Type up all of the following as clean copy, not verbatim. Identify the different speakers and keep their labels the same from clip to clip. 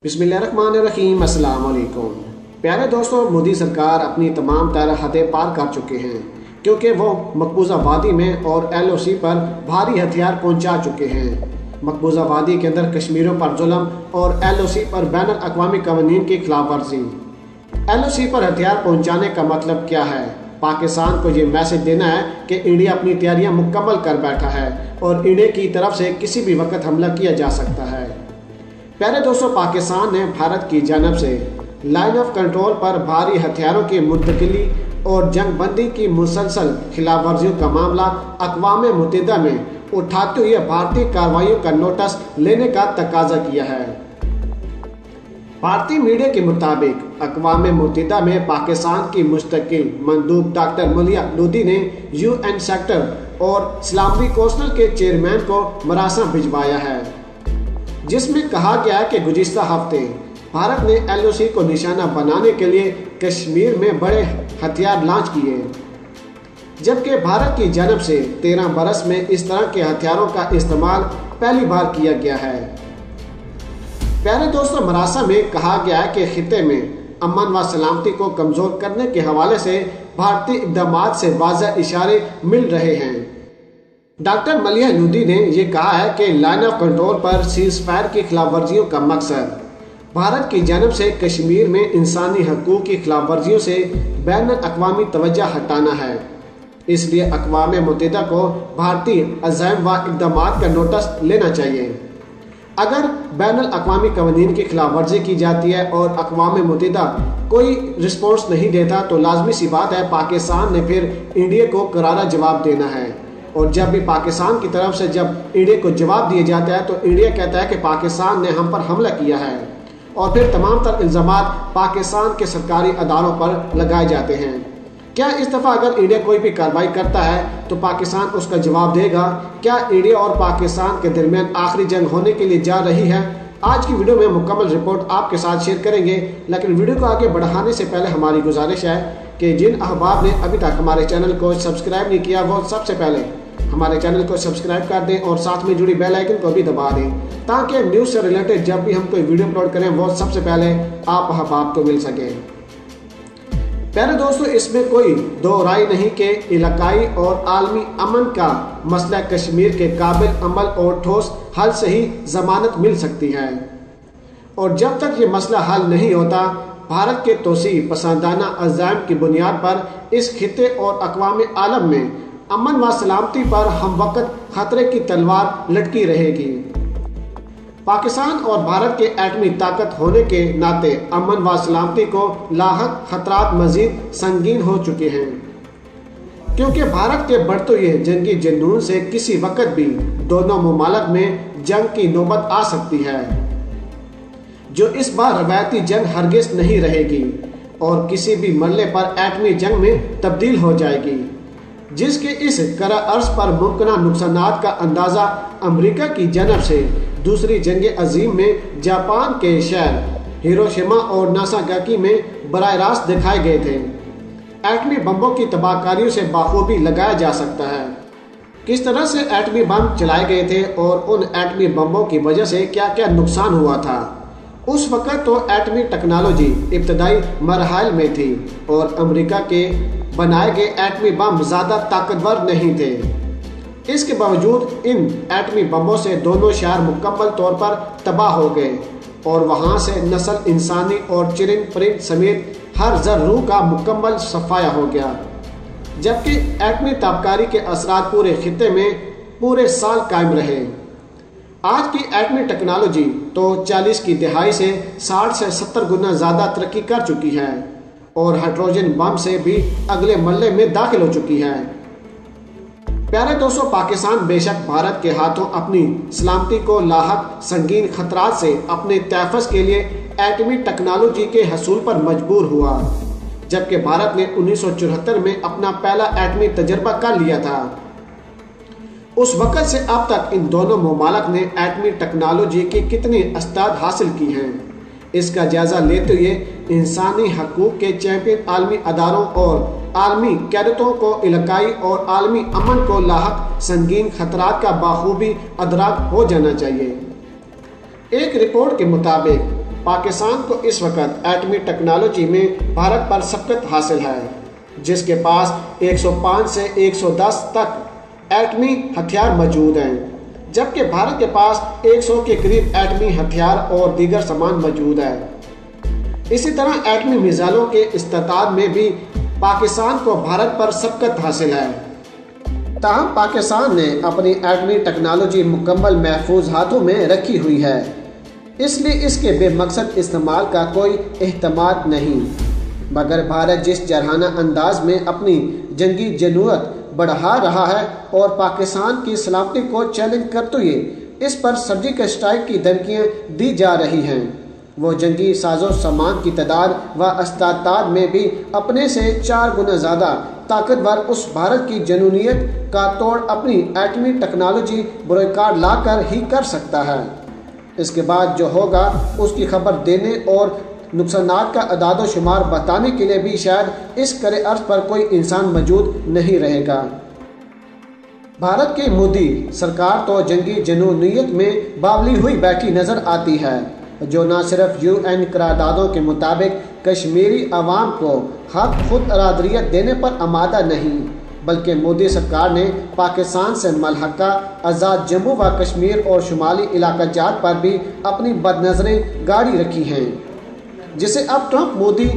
Speaker 1: बिस्मिल्लाहिर्रहमानिर्रहीम, अस्सलाम वालेकुम। प्यारे दोस्तों, मोदी सरकार अपनी तमाम तर हदें पार कर चुके हैं क्योंकि वो मकबूजा वादी में और LOC पर भारी हथियार पहुंचा चुके हैं। मकबूजा वादी के अंदर कश्मीरियों पर जुल्म और LOC पर बैनुल अक़वामी क़वानीन की खिलाफ वर्जी। LOC पर हथियार पहुंचाने का मतलब क्या है? पाकिस्तान को ये मैसेज देना है कि इंडिया अपनी तैयारियां मुकम्मल कर बैठा है और इंडिया की तरफ से किसी भी वक्त हमला किया जा सकता है। प्यारे दोस्तों, पाकिस्तान ने भारत की जानब से लाइन ऑफ कंट्रोल पर भारी हथियारों की मुंतकिली और जंगबंदी की मुसलसल खिलाफ वर्जियों का मामला अक़वाम मुत्तहिदा में उठाते हुए भारतीय कार्रवाइयों का नोटिस लेने का तकाजा किया है। भारतीय मीडिया के मुताबिक अक़वाम मुत्तहिदा में पाकिस्तान की मुस्तकिल मंदूब डॉक्टर मलिया लोधी ने UN सेक्टर और सलामती कौंसिल के चेयरमैन को मरासा भिजवाया है, जिसमें कहा गया कि गुज़िश्ता हफ्ते भारत ने LOC को निशाना बनाने के लिए कश्मीर में बड़े हथियार लॉन्च किए, जबकि भारत की जानब से 13 बरस में इस तरह के हथियारों का इस्तेमाल पहली बार किया गया है। प्यारे दोस्तों, मरासा में कहा गया है कि खित्ते में अमन व सलामती को कमज़ोर करने के हवाले से भारतीय इक़दामात से वाज़ेह इशारे मिल रहे हैं। डॉक्टर मलिया लोधी ने यह कहा है कि लाइन ऑफ कंट्रोल पर सीज़ फायर की खिलाफ वर्जियों का मकसद भारत की जानब से कश्मीर में इंसानी हकूक़ की खिलाफ वर्जियों से बैनुल अक़वामी तवज्जो हटाना है। इसलिए अक़वाम मुत्तहिदा को भारतीय अज़ाइम व इक़दामात का नोटिस लेना चाहिए। अगर बैनुल अक़वामी क़वानीन की खिलाफ वर्जी की जाती है और अक़वाम मुत्तहिदा कोई रिस्पॉन्स नहीं देता तो लाजमी सी बात है पाकिस्तान ने फिर इंडिया को करारा जवाब देना है। और जब भी पाकिस्तान की तरफ से जब इंडिया को जवाब दिया जाता है तो इंडिया कहता है कि पाकिस्तान ने हम पर हमला किया है और फिर तमाम तर इल्ज़ामात पाकिस्तान के सरकारी अदारों पर लगाए जाते हैं। क्या इस दफ़ा अगर इंडिया कोई भी कार्रवाई करता है तो पाकिस्तान उसका जवाब देगा? क्या इंडिया और पाकिस्तान के दरमियान आखिरी जंग होने के लिए जा रही है? आज की वीडियो में मुकम्मल रिपोर्ट आपके साथ शेयर करेंगे, लेकिन वीडियो को आगे बढ़ाने से पहले हमारी गुजारिश है कि जिन अहबाब ने अभी तक हमारे चैनल को सब्सक्राइब नहीं किया वो सबसे पहले हमारे चैनल को सब्सक्राइब कर दें और साथ में जुड़ी बेल आइकन को भी दबा दें ताकि न्यूज़ से रिलेटेड जब भी हम कोई वीडियो अपलोड करें वो सबसे पहले आप अहबाब को मिल सके। प्यारे दोस्तों, इसमें कोई दो राय नहीं कि इलाकाई और आलमी अमन का मसला कश्मीर के काबिल अमल और ठोस हल से ही जमानत मिल सकती है। और जब तक ये मसला हल नहीं होता, भारत के तोसी पसंदाना अज़ाइम की बुनियाद पर इस खित्ते और अक़वाम आलम में अमन व सलामती पर हम वक्त खतरे की तलवार लटकी रहेगी। पाकिस्तान और भारत के एटमी ताकत होने के नाते अमन व सलामती को लाहक खतरात मजीद संगीन हो चुके हैं, क्योंकि भारत के बढ़ते हुए जंगी जुनून से किसी वक्त भी दोनों मुमालिक में जंग की नौबत आ सकती है, जो इस बार रवायती जंग हरगिज़ नहीं रहेगी और किसी भी मरले पर एटमी जंग में तब्दील हो जाएगी, जिसके इस करा अर्ज पर मुमकिन नुकसानात का अंदाज़ा अमेरिका की जानब से दूसरी जंग अजीम में जापान के शहर हिरोशिमा और नागासाकी में बराह रास्त दिखाए गए थे। एटमी बम्बों की तबाहकारियों से बाखूबी लगाया जा सकता है किस तरह से एटमी बम चलाए गए थे और उन एटमी बम्बों की वजह से क्या क्या नुकसान हुआ था। उस वक़्त तो एटमी टेक्नोलॉजी इब्तदाई मरहल में थी और अमेरिका के बनाए गए एटमी बम ज़्यादा ताकतवर नहीं थे। इसके बावजूद इन एटमी बमों से दोनों शहर मुकम्मल तौर पर तबाह हो गए और वहाँ से नस्ल इंसानी और चिरिंद परिंद समेत हर ज़र रूह का मुकम्मल सफाया हो गया, जबकि एटमी ताबकारी के असरात पूरे खित्ते में पूरे साल कायम रहे। आज की एटमी टेक्नोलॉजी तो 40 की दहाई से 60 से 70 गुना ज़्यादा तरक्की कर चुकी है और हाइड्रोजन बम से भी अगले मरले में दाखिल हो चुकी है। प्यारे दोस्तों, पाकिस्तान बेशक भारत के हाथों अपनी सलामती को लाहक संगीन खतरात से अपने तहफ़्फ़ुज़ के लिए एटमी टेक्नोलॉजी के हसूल पर मजबूर हुआ, जबकि भारत ने 1974 में अपना पहला एटमी तजर्बा कर लिया था। उस वक़्त से अब तक इन दोनों मुमालिक ने एटमी टेक्नोलॉजी की कितनी अस्ताद हासिल की हैं, इसका जायज़ा लेते हुए इंसानी हकूक़ के चैंपियन आलमी अदारों और आलमी क़यादतों को इलाकाई और आलमी अमन को लाहक संगीन खतरात का बाखूबी अदराक हो जाना चाहिए। एक रिपोर्ट के मुताबिक पाकिस्तान को इस वक्त एटमी टेक्नोलॉजी में भारत पर सबकत हासिल है, जिसके पास 105 से 110 तक एटमी हथियार मौजूद हैं, जबकि भारत के पास 100 के करीब एटमी हथियार और दीगर सामान मौजूद है। इसी तरह एटमी मिसाइलों के इस्तेमाल में भी पाकिस्तान को भारत पर सबकत हासिल है। ताहम पाकिस्तान ने अपनी एटमी टेक्नोलॉजी मुकम्मल महफूज हाथों में रखी हुई है, इसलिए इसके बेमकसद इस्तेमाल का कोई एहतमाल नहीं। मगर भारत जिस जरहाना अंदाज में अपनी जंगी जनुअत बढ़ा रहा है और पाकिस्तान की सलामती को चैलेंज करते हुए इस पर सर्जिकल स्ट्राइक की धमकियाँ दी जा रही हैं, वो जंगी साजो सामान की तादाद व अस्तादाद में भी अपने से 4 गुना ज़्यादा ताकतवर उस भारत की जनूनियत का तोड़ अपनी एटमी टेक्नोलॉजी बुरकार ला कर ही कर सकता है। इसके बाद जो होगा उसकी खबर देने और नुकसानात का अदाद शुमार बताने के लिए भी शायद इस करे अर्ज पर कोई इंसान मौजूद नहीं रहेगा। भारत की मोदी सरकार तो जंगी जनूनियत में बावली हुई बैठी नज़र आती है, जो न सिर्फ UN करारदादों के मुताबिक कश्मीरी अवाम को हक खुद अरादरियत देने पर आमादा नहीं, बल्कि मोदी सरकार ने पाकिस्तान से मलहका आज़ाद जम्मू व कश्मीर और शुमाली इलाका जात पर भी अपनी बदनज़रें गाड़ी रखी हैं, जिसे अब ट्रंप मोदी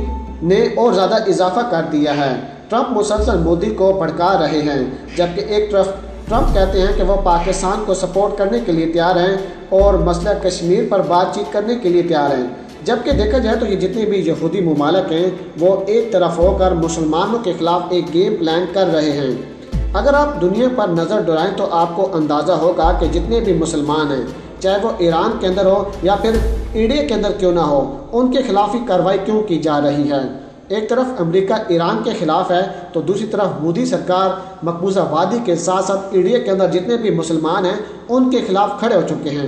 Speaker 1: ने और ज़्यादा इजाफा कर दिया है। ट्रंप मुसलसल मोदी को भड़का रहे हैं, जबकि एक तरफ ट्रंप कहते हैं कि वह पाकिस्तान को सपोर्ट करने के लिए तैयार हैं और मसला कश्मीर पर बातचीत करने के लिए तैयार हैं, जबकि देखा जाए तो ये जितने भी यहूदी मुमालिक हैं वो एक तरफ होकर मुसलमानों के खिलाफ एक गेम प्लान कर रहे हैं। अगर आप दुनिया पर नज़र दौड़ाएं तो आपको अंदाज़ा होगा कि जितने भी मुसलमान हैं, चाहे वो ईरान के अंदर हो या फिर इंडिया के अंदर क्यों ना हो, उनके खिलाफ ही कार्रवाई क्यों की जा रही है। एक तरफ अमेरिका ईरान के खिलाफ है तो दूसरी तरफ मोदी सरकार मकबूजा वादी के साथ साथ इंडिया के अंदर जितने भी मुसलमान हैं उनके खिलाफ खड़े हो चुके हैं।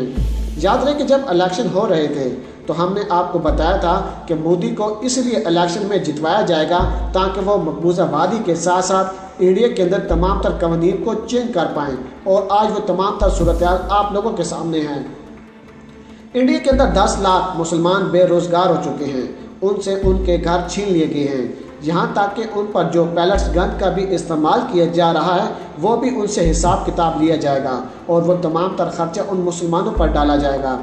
Speaker 1: याद रहे कि जब इलेक्शन हो रहे थे तो हमने आपको बताया था कि मोदी को इसलिए इलेक्शन में जितवाया जाएगा ताकि वो मकबूजा वादी के साथ साथ इंडिया के अंदर तमाम तर कवानीन को चेंज कर पाएँ, और आज वो तमाम तर सूरत आप लोगों के सामने हैं। इंडिया के अंदर 10 लाख मुसलमान बेरोज़गार हो चुके हैं, उनसे उनके घर छीन लिए गए हैं, यहाँ तक कि उन पर जो पैलेट्स गन का भी इस्तेमाल किया जा रहा है वो भी उनसे हिसाब किताब लिया जाएगा और वो तमाम तर खर्चा उन मुसलमानों पर डाला जाएगा।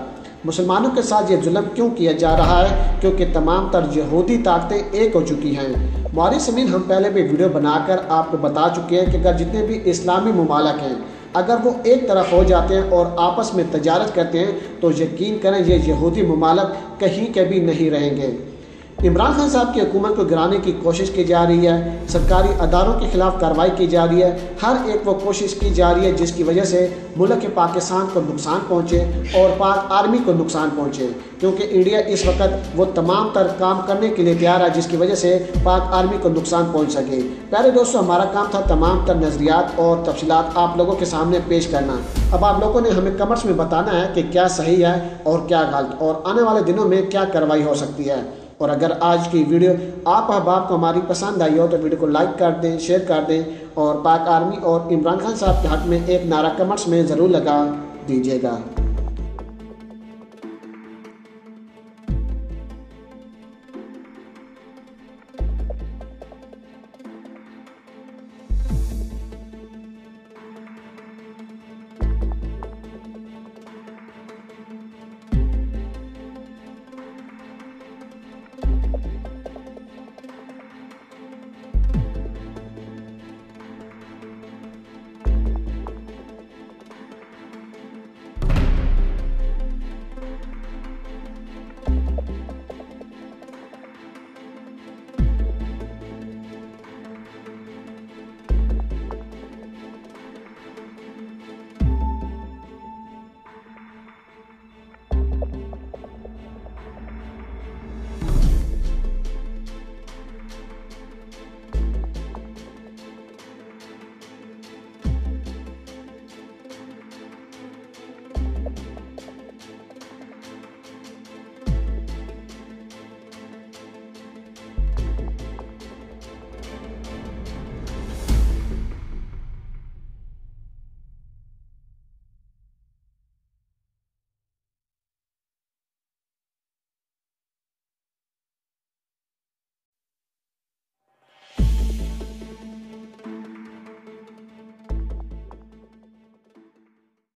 Speaker 1: मुसलमानों के साथ ये जुल्म क्यों किया जा रहा है? क्योंकि तमाम तर यहूदी ताकतें एक हो चुकी हैं। मौरी समीन हम पहले भी वीडियो बनाकर आपको बता चुके हैं कि अगर जितने भी इस्लामी मुमालिक हैं अगर वो एक तरफ हो जाते हैं और आपस में तजारत करते हैं तो यकीन करें ये यहूदी मुमालिक कहीं के भी नहीं रहेंगे। इमरान खान साहब की हुकूमत को गिराने की कोशिश की जा रही है, सरकारी अदारों के खिलाफ कार्रवाई की जा रही है, हर एक वो कोशिश की जा रही है जिसकी वजह से मुल्क के पाकिस्तान को नुकसान पहुँचे और पाक आर्मी को नुकसान पहुँचे, क्योंकि इंडिया इस वक्त वो तमाम तर काम करने के लिए तैयार है जिसकी वजह से पाक आर्मी को नुकसान पहुँच सके। प्यारे दोस्तों, हमारा काम था तमाम तर नज़रियात और तफसीलात आप लोगों के सामने पेश करना। अब आप लोगों ने हमें कमेंट्स में बताना है कि क्या सही है और क्या गलत, और आने वाले दिनों में क्या कार्रवाई हो सकती है। और अगर आज की वीडियो आप अहबाब को हमारी पसंद आई हो तो वीडियो को लाइक कर दें, शेयर कर दें, और पाक आर्मी और इमरान खान साहब के हक में एक नारा कमेंट्स में ज़रूर लगा दीजिएगा।